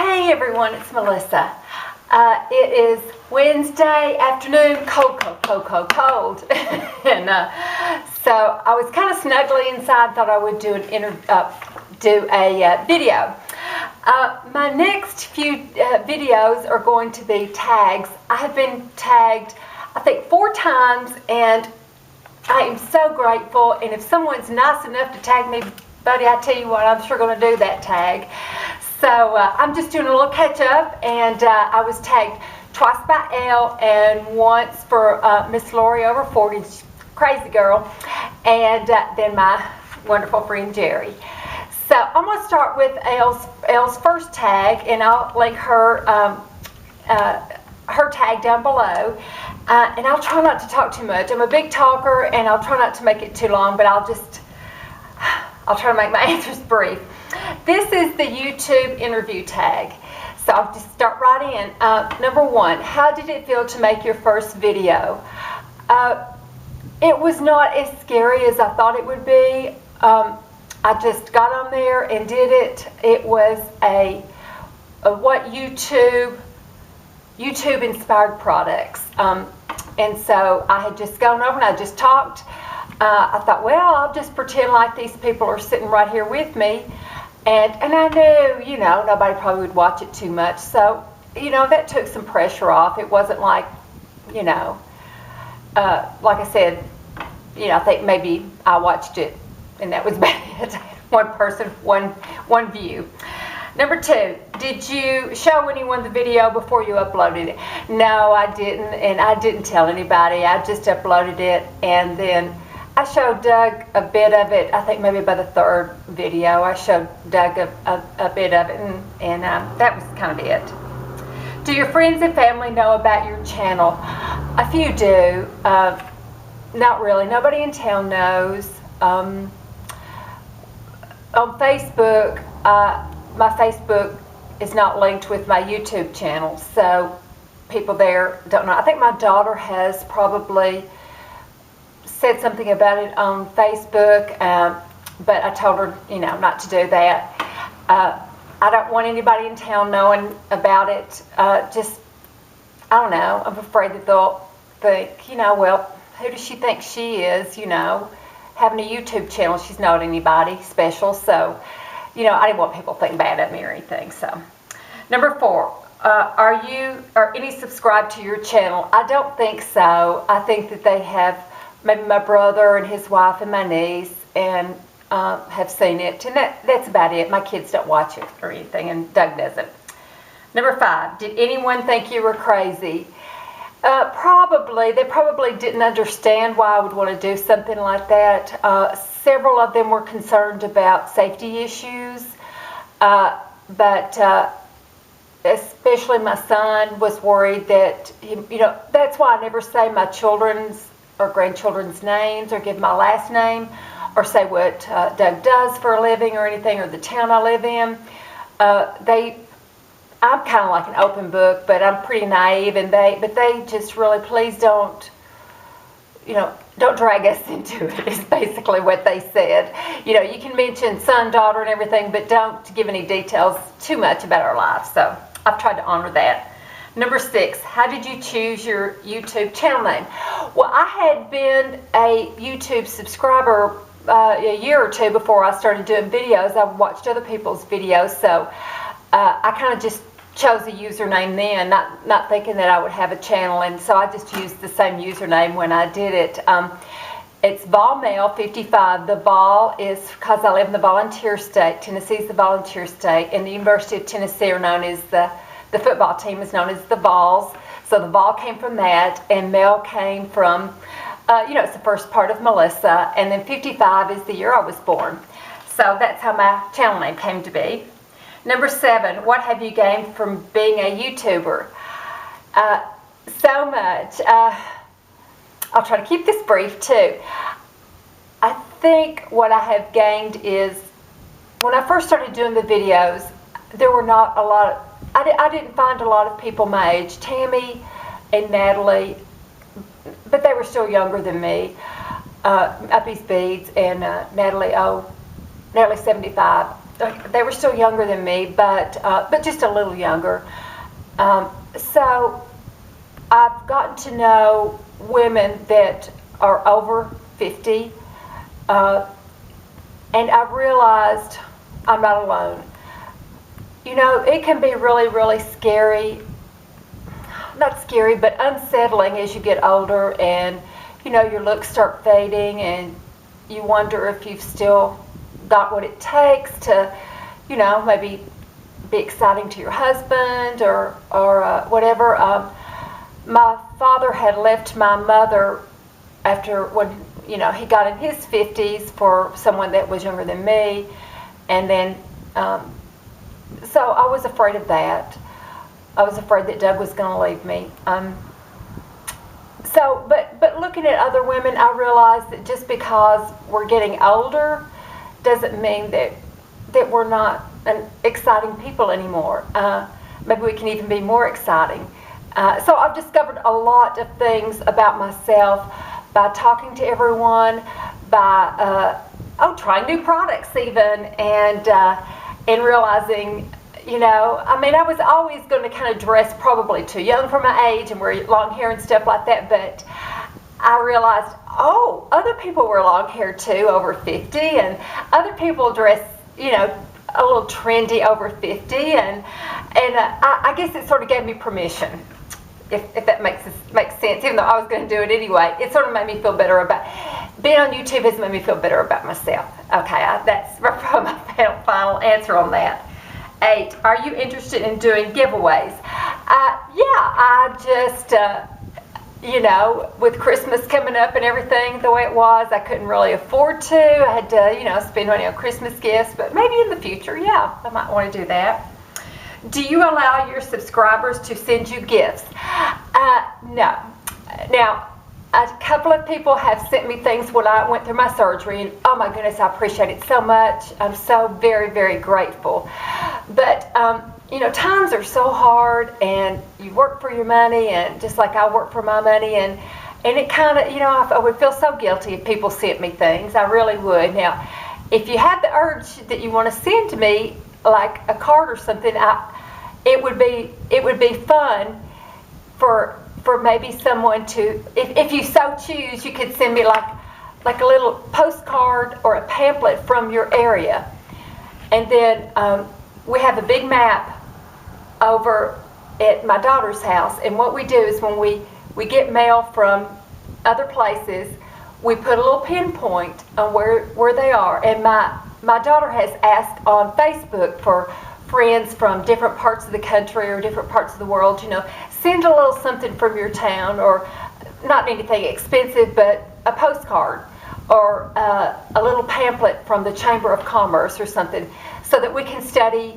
Hey everyone, it's Melissa. It is Wednesday afternoon, cold. And so I was kind of snugly inside, thought I would do a video. My next few videos are going to be tags. I have been tagged, I think, 4 times, and I am so grateful. And if someone's nice enough to tag me, buddy, I tell you what, I'm sure going to do that tag. So I'm just doing a little catch up, and I was tagged twice by Elle and once for Miss Lori over 40, crazy girl, and then my wonderful friend Jerry. So I'm going to start with Elle's first tag, and I'll link her her tag down below. And I'll try not to talk too much. I'm a big talker, and I'll try not to make it too long, but I'll try to make my answers brief. This is the YouTube interview tag. So I'll just start right in. Number 1, how did it feel to make your first video? It was not as scary as I thought it would be. I just got on there and did it. It was a what YouTube inspired products. And so I had just gone over and I just talked. I thought, well, I'll just pretend like these people are sitting right here with me. And I knew, nobody probably would watch it too much. So, that took some pressure off. It wasn't like, like I said, I think maybe I watched it and that was about it. One person, one view. Number 2, did you show anyone the video before you uploaded it? No, I didn't, and I didn't tell anybody. I just uploaded it, and then I showed Doug a bit of it. I think maybe by the 3rd video, I showed Doug a bit of it, and that was kind of it. Do your friends and family know about your channel? A few do. Not really. Nobody in town knows. On Facebook, my Facebook is not linked with my YouTube channel, so people there don't know. I think my daughter has probably said something about it on Facebook, but I told her, not to do that. I don't want anybody in town knowing about it. I don't know. I'm afraid that they'll think, well, who does she think she is, having a YouTube channel. She's not anybody special, so, I didn't want people to think bad of me or anything. So, number 4, are any subscribed to your channel? I don't think so. I think that they have. Maybe my brother and his wife and my niece and have seen it, and that's about it. My kids don't watch it or anything, and Doug doesn't. Number 5, did anyone think you were crazy? Probably. They probably didn't understand why I would want to do something like that. Several of them were concerned about safety issues, but especially my son was worried that, that's why I never say my children's or grandchildren's names or give my last name or say what Doug does for a living or anything, or the town I live in. I'm kind of like an open book, but I'm pretty naive, but they just really, please don't drag us into it, is basically what they said. You can mention son, daughter, and everything, but don't give any details too much about our lives. So I've tried to honor that. Number 6, how did you choose your YouTube channel name? Well, I had been a YouTube subscriber a year or 2 before I started doing videos. I watched other people's videos, so I kind of just chose a username then, not thinking that I would have a channel, and so I just used the same username when I did it. It's VolMail55. The Vol is because I live in the volunteer state. Tennessee's the volunteer state, and the University of Tennessee are known as the football team is known as the Vols. So the Vol came from that, and Mel came from, it's the first part of Melissa, and then 55 is the year I was born. So that's how my channel name came to be. Number 7, what have you gained from being a YouTuber? So much. I'll try to keep this brief too. I think what I have gained is, when I first started doing the videos, there were not a lot of, I didn't find a lot of people my age. Tammy and Natalie, but they were still younger than me. Uppy's Beads and Natalie, Natalie's 75. they were still younger than me, but just a little younger. So I've gotten to know women that are over 50, and I've realized I'm not alone. You know, it can be really, really scary, not scary, but unsettling as you get older and, you know, your looks start fading and you wonder if you've still got what it takes to, you know, maybe be exciting to your husband or whatever. My father had left my mother after when, you know, he got in his 50s for someone that was younger than me, and then so I was afraid of that. I was afraid that Doug was going to leave me. But looking at other women, I realized that just because we're getting older doesn't mean that we're not exciting people anymore. Maybe we can even be more exciting. So I've discovered a lot of things about myself by talking to everyone, by trying new products even, and realizing, you know, I mean, I was always going to kind of dress probably too young for my age and wear long hair and stuff like that, but I realized, oh, other people wear long hair too over 50, and other people dress, you know, a little trendy over 50, and I guess it sort of gave me permission, if that makes sense, even though I was going to do it anyway. It sort of made me feel better about, being on YouTube has made me feel better about myself. Okay, that's probably my final answer on that. 8, are you interested in doing giveaways? Yeah, I just, you know, with Christmas coming up and everything the way it was, I couldn't really afford to. I had to, you know, spend money on Christmas gifts, but maybe in the future, yeah, I might want to do that. Do you allow your subscribers to send you gifts? No. Now, a couple of people have sent me things when I went through my surgery, and oh my goodness, I appreciate it so much. I'm so very, very grateful. But, you know, times are so hard, and you work for your money, and just like I work for my money, and it kind of, you know, I would feel so guilty if people sent me things. I really would. Now, if you have the urge that you want to send to me, like a card or something, it would be fun for maybe someone to, if you so choose, you could send me like a little postcard or a pamphlet from your area. And then we have a big map over at my daughter's house, and what we do is when we get mail from other places, we put a little pinpoint on where they are. And my daughter has asked on Facebook for friends from different parts of the country or different parts of the world, you know, send a little something from your town, or not anything expensive, but a postcard or a little pamphlet from the Chamber of Commerce or something, so that we can study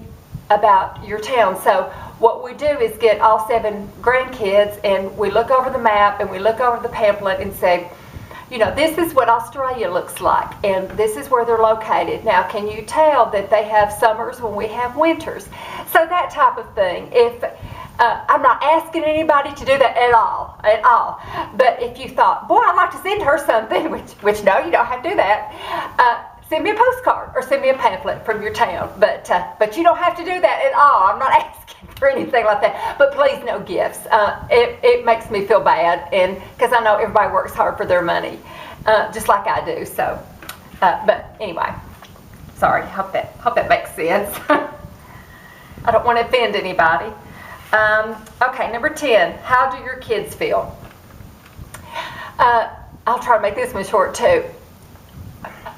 about your town. So what we do is get all 7 grandkids, and we look over the map and we look over the pamphlet and say, you know, this is what Australia looks like, and this is where they're located. Now, can you tell that they have summers when we have winters? So that type of thing. If I'm not asking anybody to do that at all. But if you thought, boy, I'd like to send her something, which no, you don't have to do that. Send me a postcard or send me a pamphlet from your town. But you don't have to do that at all. I'm not asking for anything like that. But please, no gifts. It makes me feel bad, and because I know everybody works hard for their money, just like I do. So, but anyway, sorry. Hope that makes sense. I don't want to offend anybody. Okay, number 10. How do your kids feel? I'll try to make this one short too.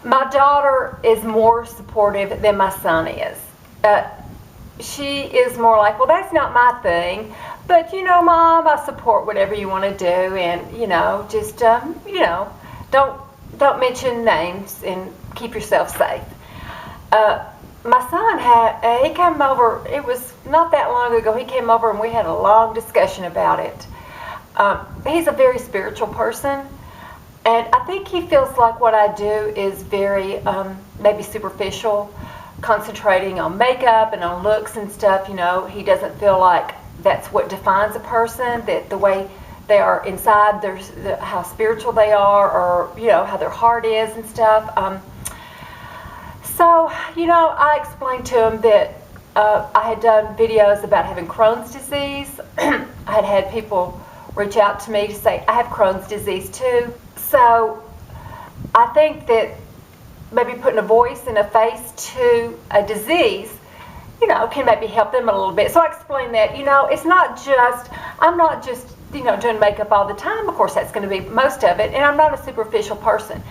My daughter is more supportive than my son is. She is more like, well, that's not my thing, but you know, Mom, I support whatever you want to do, and you know, just you know, don't mention names and keep yourself safe. My son he came over. It was not that long ago. He came over and we had a long discussion about it. He's a very spiritual person. And I think he feels like what I do is very maybe superficial, concentrating on makeup and on looks and stuff. You know, he doesn't feel like that's what defines a person, that the way they are inside, how spiritual they are, or, you know, how their heart is and stuff. So, I explained to him that I had done videos about having Crohn's disease. I had had people reach out to me to say, I have Crohn's disease too. So I think that maybe putting a voice and a face to a disease, can maybe help them a little bit. So I explained that, it's not just, I'm not just, doing makeup all the time. Of course, that's going to be most of it. And I'm not a superficial person.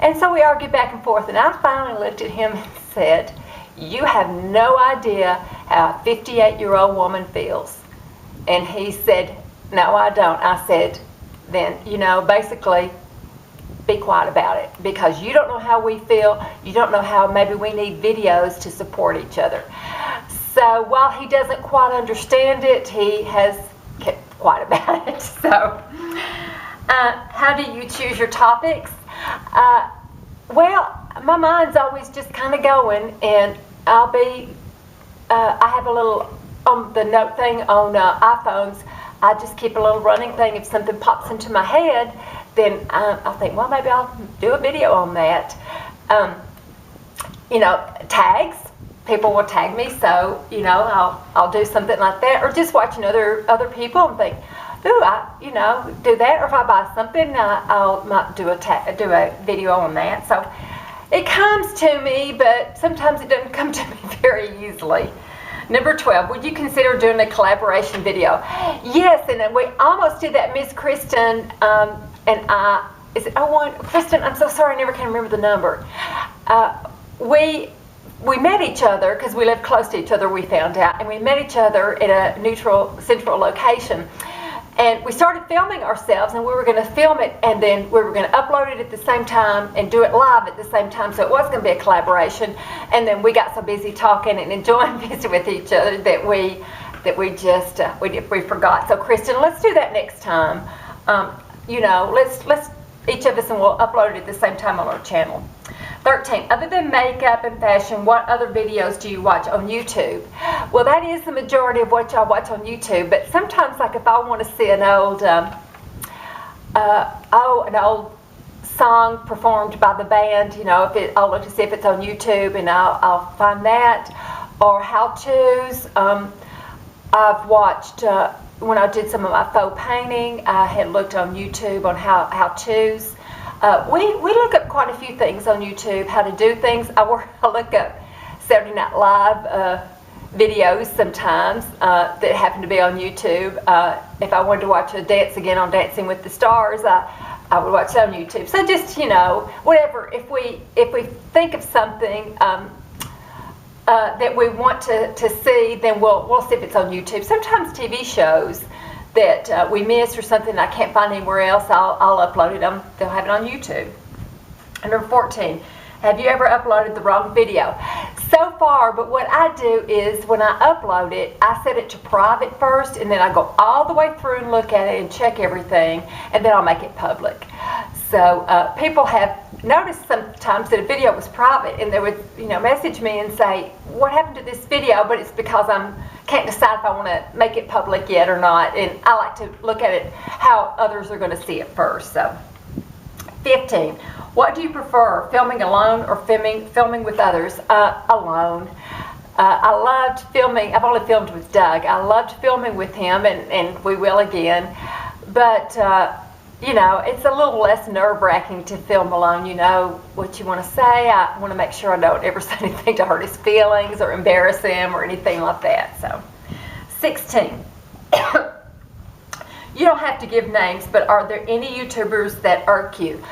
And so we argued back and forth. And I finally looked at him and said, you have no idea how a 58-year-old woman feels. And he said, no, I don't. I said, then, basically, be quiet about it, because you don't know how we feel. You don't know how maybe we need videos to support each other. So while he doesn't quite understand it, he has kept quiet about it. So how do you choose your topics? Well, my mind's always just kind of going, and I have a little, on the note thing on iPhones, I just keep a little running thing. If something pops into my head, then I'll think, well, maybe I'll do a video on that. Tags. People will tag me, so, I'll do something like that. Or just watching other people and think, ooh, I, do that. Or if I buy something, I'll might do a video on that. So it comes to me, but sometimes it doesn't come to me very easily. Number 12, would you consider doing a collaboration video? Yes, and we almost did that. Miss Kristen and I, is it 01? Kristen, I'm so sorry, I never can remember the number. We met each other because we lived close to each other, we found out, and we met each other at a neutral, central location. And we started filming ourselves, and we were going to film it, and then we were going to upload it at the same time and do it live at the same time, so it was going to be a collaboration. And then we got so busy talking and enjoying visiting with each other that we just we forgot. So Kristen, let's do that next time. Let's each of us, and we'll upload it at the same time on our channel. 13, other than makeup and fashion, what other videos do you watch on YouTube? Well, that is the majority of what y'all watch on YouTube, but sometimes, like if I want to see an old song performed by the band, I'll look to see if it's on YouTube, and I'll find that. Or how-tos. I've watched, when I did some of my faux painting, I had looked on YouTube on how-tos. We look up quite a few things on YouTube, how to do things. I look up Saturday Night Live videos sometimes that happen to be on YouTube. If I wanted to watch a dance again on Dancing with the Stars, I would watch it on YouTube. So just, whatever. If we think of something that we want to see, then we'll see if it's on YouTube. Sometimes TV shows that we miss or something I can't find anywhere else, I'll upload it. They'll have it on YouTube. And number 14, have you ever uploaded the wrong video? So far, but what I do is when I upload it, I set it to private first, and then I go all the way through and look at it and check everything, and then I'll make it public. So people have noticed sometimes that a video was private, and they would message me and say, what happened to this video? But it's because can't decide if I want to make it public yet or not, and I like to look at it how others are going to see it first. So 15, what do you prefer, filming alone or filming with others? Alone. I loved filming. I've only filmed with Doug. I loved filming with him, and we will again, but it's a little less nerve-wracking to film alone. You know what you want to say. I want to make sure I don't ever say anything to hurt his feelings or embarrass him or anything like that. So, 16. You don't have to give names, but are there any YouTubers that irk you?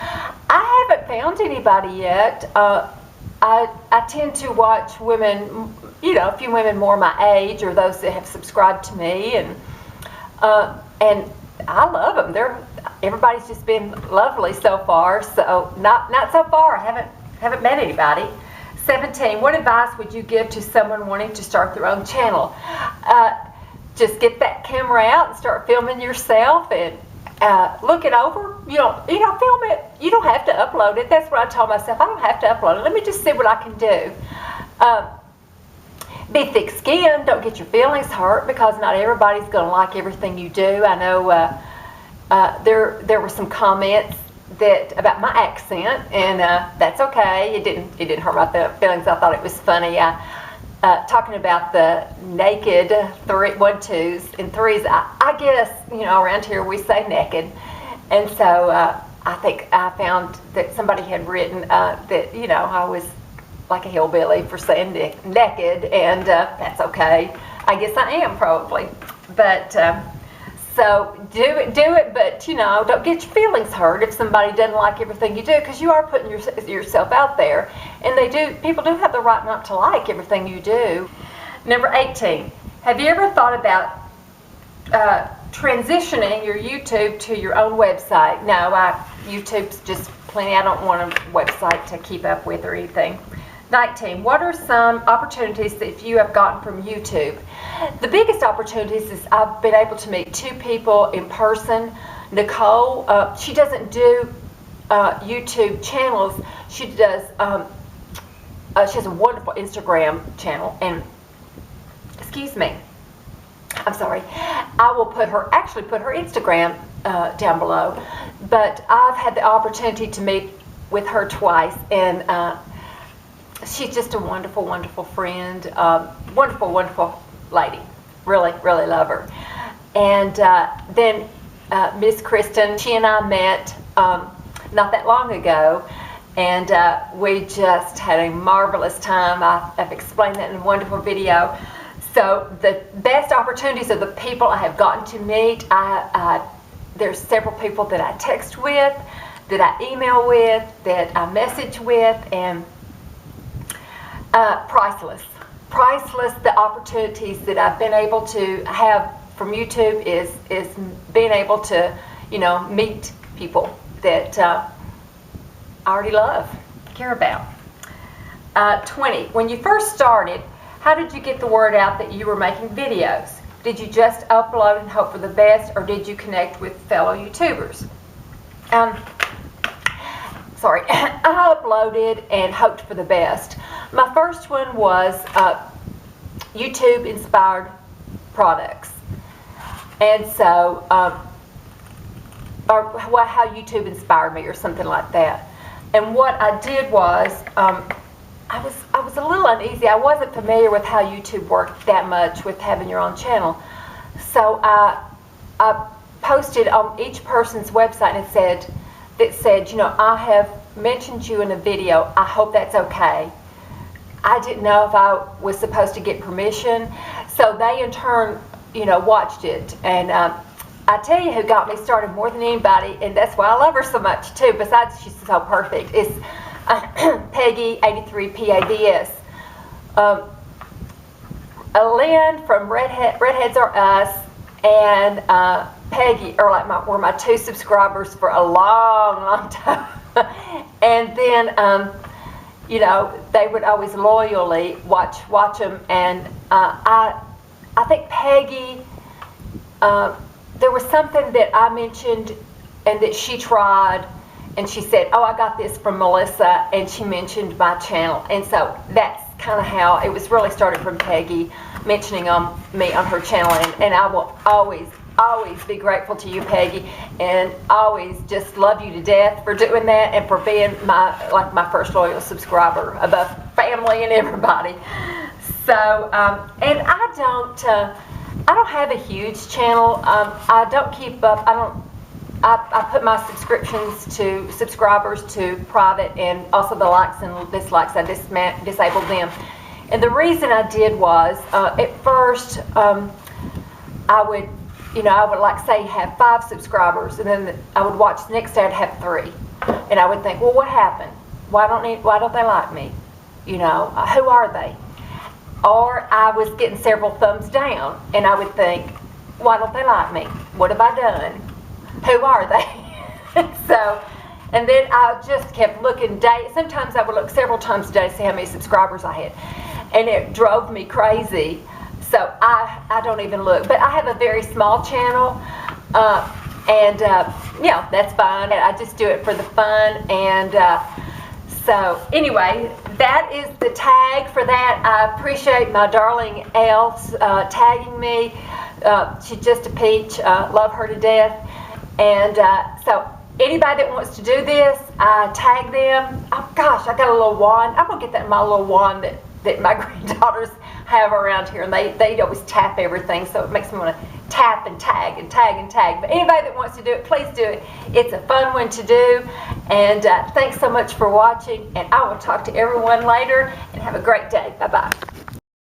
I haven't found anybody yet. I tend to watch women, a few women more my age or those that have subscribed to me, and I love them. Everybody's just been lovely so far. So not so far. I haven't met anybody. 17. What advice would you give to someone wanting to start their own channel? Just get that camera out and start filming yourself and look it over. You don't film it. You don't have to upload it. That's what I told myself. I don't have to upload it. Let me just see what I can do. Be thick-skinned. Don't get your feelings hurt, because not everybody's going to like everything you do. I know there were some comments that about my accent, and that's okay. It didn't hurt my feelings. I thought it was funny. Talking about the naked 1, 2s and 3s. I guess around here we say naked, and so I think I found that somebody had written that I was like a hillbilly for saying naked, and that's okay. I guess I am probably, but. So do it, but don't get your feelings hurt if somebody doesn't like everything you do, because you are putting yourself out there, and people do have the right not to like everything you do. Number 18, have you ever thought about transitioning your YouTube to your own website? No, YouTube's just plenty. I don't want a website to keep up with or anything. 19, what are some opportunities that you have gotten from YouTube? The biggest opportunities is I've been able to meet 2 people in person. Nicole, she doesn't do YouTube channels. She does. She has a wonderful Instagram channel, and excuse me, I'm sorry. I will put her Instagram down below. But I've had the opportunity to meet with her twice, and she's just a wonderful, wonderful friend. Wonderful, wonderful lady. Really, really love her. And then Miss Kristen, she and I met not that long ago, and we just had a marvelous time. I've explained that in a wonderful video. So the best opportunities are the people I have gotten to meet. There's several people that I text with, that I email with, that I message with, and priceless. Priceless, the opportunities that I've been able to have from YouTube is being able to, meet people that I already love, care about. 20, when you first started, how did you get the word out that you were making videos? Did you just upload and hope for the best, or did you connect with fellow YouTubers? Sorry, I uploaded and hoped for the best. My first one was YouTube-inspired products. And so, or how YouTube inspired me or something like that. And what I did was, I was a little uneasy. I wasn't familiar with how YouTube worked that much with having your own channel. So I posted on each person's website, and it said, I have mentioned you in a video. I hope that's okay. I didn't know if I was supposed to get permission. So they in turn, watched it. And I tell you who got me started more than anybody, and that's why I love her so much too, besides she's so perfect, is Peggy 83PADS. Lynn from Redheads Are Us, and Peggy were my 2 subscribers for a long, long time. And then they would always loyally watch them, and I think Peggy, there was something that I mentioned and that she tried, and she said, oh, I got this from Melissa, and she mentioned my channel. And so that's kind of how it was really started, from Peggy mentioning me on her channel. And I will always be grateful to you, Peggy, and always just love you to death for doing that and for being my first loyal subscriber above family and everybody. So, and I don't have a huge channel. I don't keep up. I put my subscribers to private, and also the likes and dislikes, I disabled them. And the reason I did was, at first, I would like say have 5 subscribers, and then I would watch the next day I'd have 3, and I would think, well, what happened? Why don't they like me? Who are they? Or I was getting several thumbs down, and I would think, why don't they like me? What have I done? Who are they? So, and then I just kept looking sometimes I would look several times a day to see how many subscribers I had, and it drove me crazy. So I don't even look. But I have a very small channel, and that's fine. I just do it for the fun. And so anyway, that is the tag for that. I appreciate my darling Elves tagging me. She's just a peach. Love her to death. And so anybody that wants to do this, tag them. Oh gosh, I got a little wand. I'm gonna get that my little wand that my granddaughters have around here, and they always tap everything, so it makes me want to tap and tag and tag and tag. But anybody that wants to do it, please do it. It's a fun one to do. And thanks so much for watching, and I will talk to everyone later, and have a great day. Bye bye.